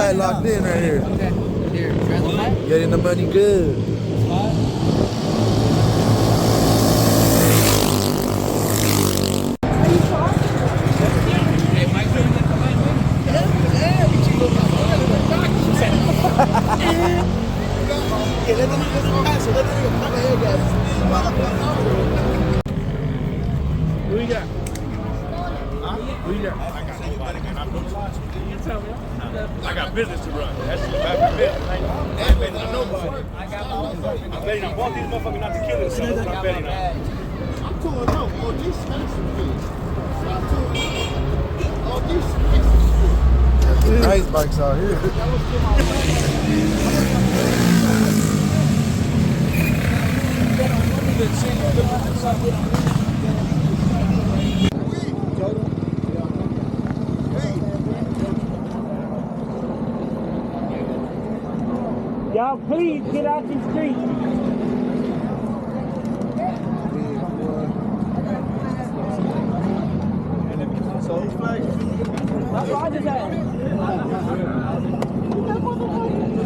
Everybody locked in right here. Okay. Here, translate five. Getting the money good. Who you got? Huh? Who you got? I got nobody. You tell me. I got business to run. That's just bad business. I ain't betting on nobody. I'm betting on both these motherfuckers not to kill themselves. That's what I'm betting on. I'm 2-0. Oh, these expensive kids. I'm 2-0. Oh, these expensive kids. Nice bikes out here. Y'all please get out the street. That's what I just had.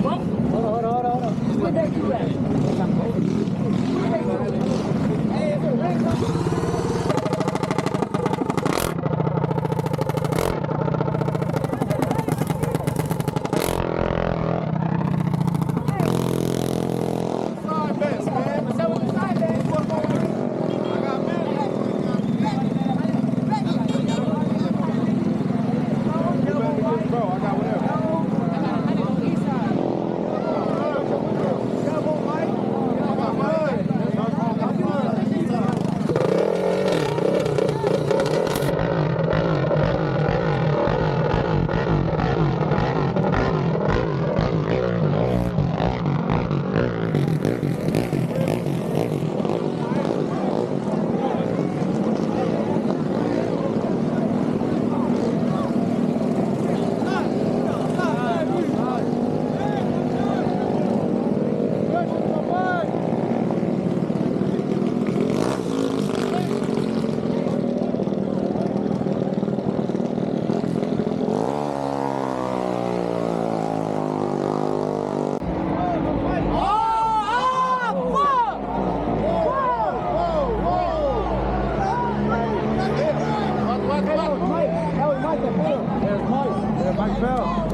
Hold on. Where that you at? Mike fell.